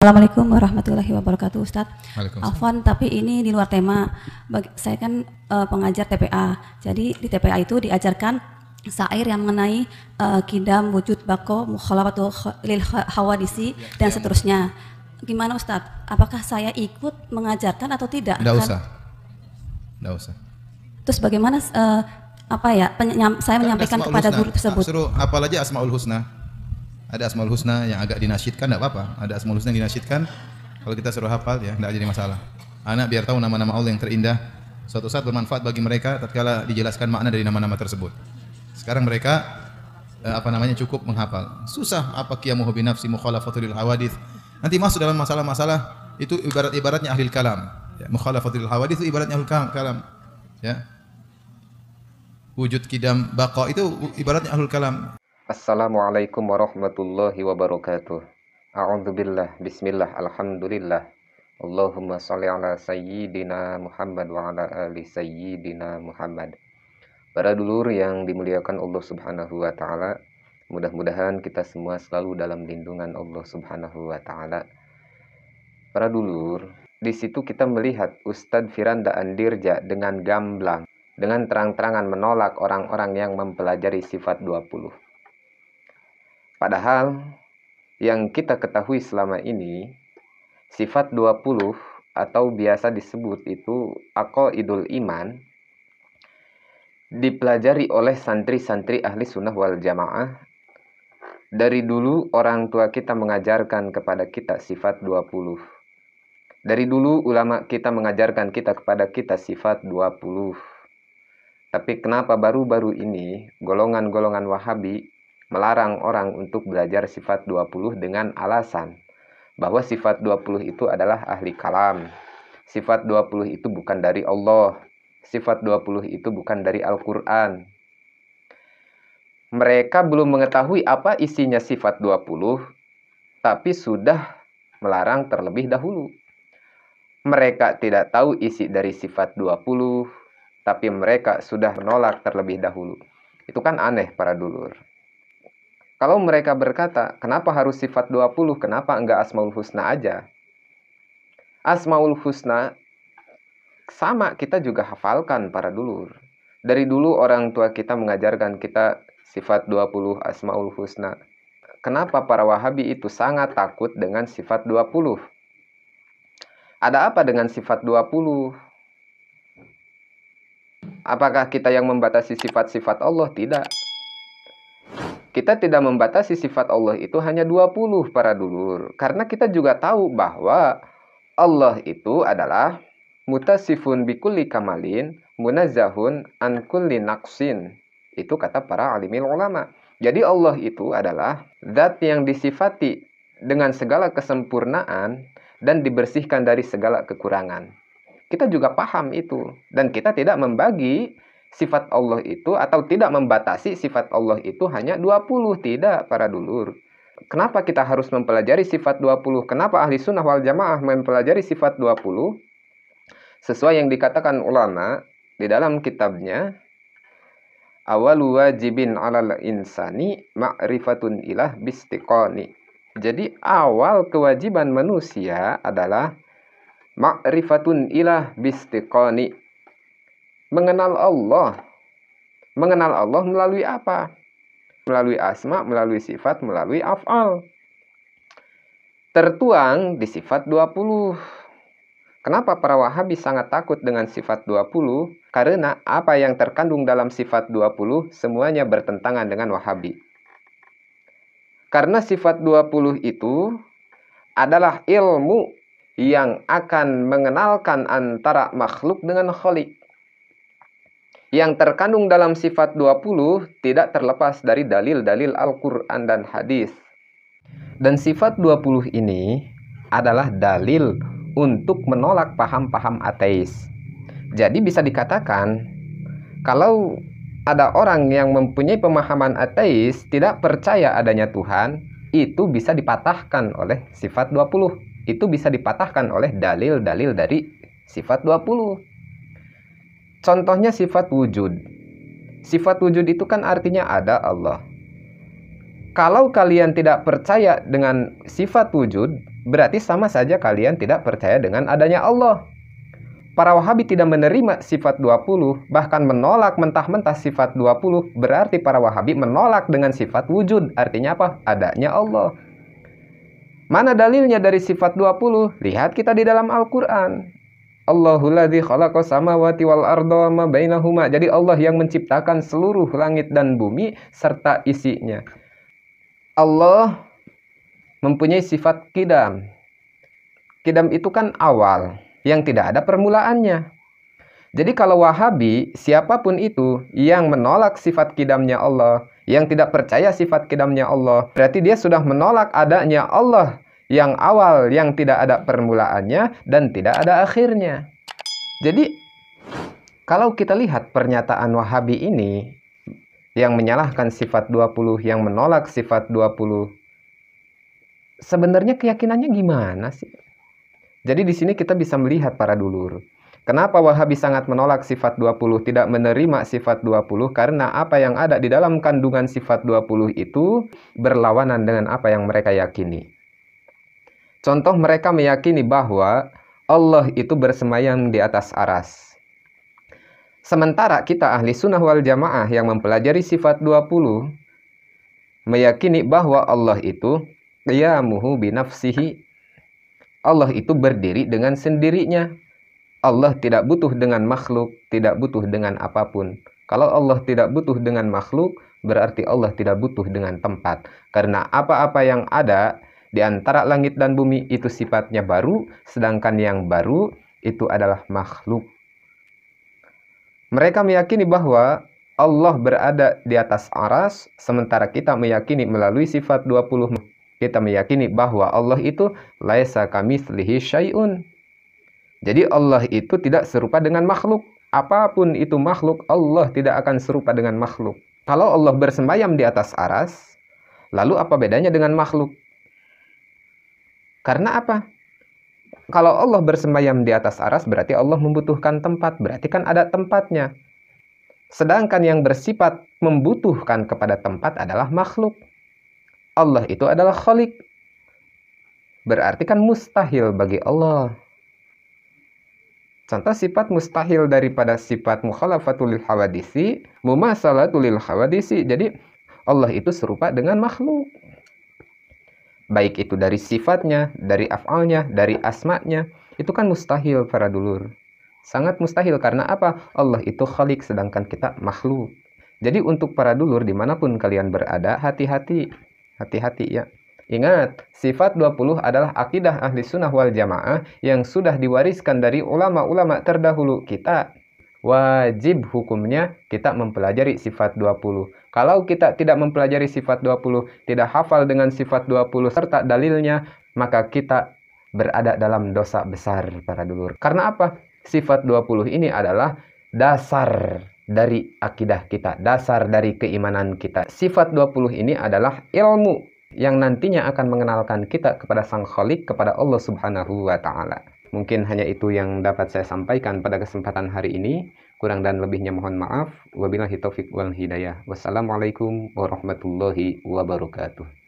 Assalamualaikum warahmatullahi wabarakatuh, Ustadz. Waalaikumsalam. Afwan, tapi ini di luar tema. Saya kan pengajar TPA. Jadi di TPA itu diajarkan syair yang mengenai kidam, wujud, bako, mukhalafatu lil hawadisi dan seterusnya. Gimana Ustadz? Apakah saya ikut mengajarkan atau tidak? Nggak usah. Nggak usah. Terus bagaimana saya menyampaikan kepada guru tersebut? Suruh hafal aja Asmaul Husna. Ada Asmaul Husna yang agak dinasyidkan, enggak apa-apa. Ada Asmaul Husna yang dinasyidkan. Kalau kita suruh hafal ya enggak jadi masalah. Anak biar tahu nama-nama Allah yang terindah. Suatu saat bermanfaat bagi mereka tatkala dijelaskan makna dari nama-nama tersebut. Sekarang mereka cukup menghafal. Susah apa qiyamuhu bi nafsi mukhalafatul hawadits. Nanti masuk dalam masalah-masalah itu ibaratnya ahli kalam. Ya, mukhalafatul hawadits itu ibaratnya ahli kalam. Ya. Wujud kidam baqa itu ibaratnya ahli kalam. Assalamualaikum warahmatullahi wabarakatuh. A'udzubillah, bismillah, alhamdulillah. Allahumma sholli ala sayyidina Muhammad wa ala ali sayyidina Muhammad. Para dulur yang dimuliakan Allah Subhanahu wa taala, mudah-mudahan kita semua selalu dalam lindungan Allah Subhanahu wa taala. Para dulur, di situ kita melihat Ustadz Firanda Andirja dengan gamblang, dengan terang-terangan menolak orang-orang yang mempelajari sifat 20. Padahal yang kita ketahui selama ini, sifat 20 atau biasa disebut itu aqaidul iman, dipelajari oleh santri-santri ahli sunnah wal jamaah. Dari dulu orang tua kita mengajarkan kepada kita sifat 20. Dari dulu ulama kita mengajarkan kepada kita sifat 20. Tapi kenapa baru-baru ini golongan-golongan Wahabi melarang orang untuk belajar sifat 20 dengan alasan bahwa sifat 20 itu adalah ahli kalam. Sifat 20 itu bukan dari Allah. Sifat 20 itu bukan dari Al-Quran. Mereka belum mengetahui apa isinya sifat 20, tapi sudah melarang terlebih dahulu. Mereka tidak tahu isi dari sifat 20, tapi mereka sudah menolak terlebih dahulu. Itu kan aneh para dulur. Kalau mereka berkata, kenapa harus sifat 20? Kenapa enggak Asmaul Husna aja? Asmaul Husna sama kita juga hafalkan para dulur. Dari dulu orang tua kita mengajarkan kita sifat 20 Asmaul Husna. Kenapa para Wahabi itu sangat takut dengan sifat 20? Ada apa dengan sifat 20? Apakah kita yang membatasi sifat-sifat Allah? Tidak. Kita tidak membatasi sifat Allah itu hanya 20 para dulur. Karena kita juga tahu bahwa Allah itu adalah mutasifun bikulli kamalin, munazzahun an kulli naqsin. Itu kata para alimil ulama. Jadi Allah itu adalah zat yang disifati dengan segala kesempurnaan dan dibersihkan dari segala kekurangan. Kita juga paham itu. Dan kita tidak membagi sifat Allah itu atau tidak membatasi sifat Allah itu hanya 20. Tidak para dulur. Kenapa kita harus mempelajari sifat 20? Kenapa ahli sunnah wal jamaah mempelajari sifat 20? Sesuai yang dikatakan ulama di dalam kitabnya, awalu wajibin alal insani ma'rifatun ilah bistiqoni. Jadi awal kewajiban manusia adalah ma'rifatun ilah bistiqoni. Mengenal Allah. Mengenal Allah melalui apa? Melalui asma, melalui sifat, melalui af'al. Tertuang di sifat 20. Kenapa para Wahabi sangat takut dengan sifat 20? Karena apa yang terkandung dalam sifat 20 semuanya bertentangan dengan Wahabi. Karena sifat 20 itu adalah ilmu yang akan mengenalkan antara makhluk dengan khalik. Yang terkandung dalam sifat 20 tidak terlepas dari dalil-dalil Al-Quran dan hadis. Dan sifat 20 ini adalah dalil untuk menolak paham-paham ateis. Jadi bisa dikatakan, kalau ada orang yang mempunyai pemahaman ateis, tidak percaya adanya Tuhan, itu bisa dipatahkan oleh sifat 20. Itu bisa dipatahkan oleh dalil-dalil dari sifat 20. Contohnya sifat wujud. Sifat wujud itu kan artinya ada Allah. Kalau kalian tidak percaya dengan sifat wujud, berarti sama saja kalian tidak percaya dengan adanya Allah. Para Wahabi tidak menerima sifat 20, bahkan menolak mentah-mentah sifat 20, berarti para Wahabi menolak dengan sifat wujud. Artinya apa? Adanya Allah. Mana dalilnya dari sifat 20? Lihat kita di dalam Al-Quran. Allahul ladzi khalaqas samawati wal arda ma bainahuma. Jadi Allah yang menciptakan seluruh langit dan bumi serta isinya. Allah mempunyai sifat qidam. Qidam itu kan awal, yang tidak ada permulaannya. Jadi kalau Wahabi, siapapun itu yang menolak sifat qidamnya Allah, yang tidak percaya sifat qidamnya Allah, berarti dia sudah menolak adanya Allah yang awal, yang tidak ada permulaannya dan tidak ada akhirnya. Jadi kalau kita lihat pernyataan Wahabi ini yang menyalahkan sifat 20, yang menolak sifat 20, sebenarnya keyakinannya gimana sih? Jadi di sini kita bisa melihat para dulur. Kenapa Wahabi sangat menolak sifat 20, tidak menerima sifat 20? Karena apa yang ada di dalam kandungan sifat 20 itu berlawanan dengan apa yang mereka yakini. Contoh, mereka meyakini bahwa Allah itu bersemayam di atas aras. Sementara kita ahli sunnah wal jamaah yang mempelajari sifat 20, meyakini bahwa Allah itu qiyamuhu binafsihi. Allah itu berdiri dengan sendirinya. Allah tidak butuh dengan makhluk, tidak butuh dengan apapun. Kalau Allah tidak butuh dengan makhluk, berarti Allah tidak butuh dengan tempat. Karena apa-apa yang ada di antara langit dan bumi itu sifatnya baru, sedangkan yang baru itu adalah makhluk. Mereka meyakini bahwa Allah berada di atas aras, sementara kita meyakini melalui sifat 20. Kita meyakini bahwa Allah itu laisa kamitslihi syai'un. Jadi Allah itu tidak serupa dengan makhluk. Apapun itu makhluk, Allah tidak akan serupa dengan makhluk. Kalau Allah bersembayam di atas aras, lalu apa bedanya dengan makhluk? Karena apa? Kalau Allah bersembayam di atas aras, berarti Allah membutuhkan tempat. Berarti kan ada tempatnya. Sedangkan yang bersifat membutuhkan kepada tempat adalah makhluk. Allah itu adalah khalik. Berarti kan mustahil bagi Allah. Contoh sifat mustahil daripada sifat mukhalafatul hawadisi, mumasalatul hawadisi. Jadi Allah itu serupa dengan makhluk. Baik itu dari sifatnya, dari af'alnya, dari asma'nya. Itu kan mustahil para dulur. Sangat mustahil karena apa? Allah itu khalik sedangkan kita makhluk. Jadi untuk para dulur dimanapun kalian berada, hati-hati. Hati-hati ya. Ingat, sifat 20 adalah akidah ahli sunnah wal jamaah yang sudah diwariskan dari ulama-ulama terdahulu kita. Wajib hukumnya kita mempelajari sifat 20. Kalau kita tidak mempelajari sifat 20, tidak hafal dengan sifat 20 serta dalilnya, maka kita berada dalam dosa besar para dulur. Karena apa? Sifat 20 ini adalah dasar dari akidah kita, dasar dari keimanan kita. Sifat 20 ini adalah ilmu yang nantinya akan mengenalkan kita kepada Sang Khalik, kepada Allah Subhanahu wa Ta'ala. Mungkin hanya itu yang dapat saya sampaikan pada kesempatan hari ini. Kurang dan lebihnya mohon maaf. Wabillahi taufiq wal hidayah. Wassalamualaikum warahmatullahi wabarakatuh.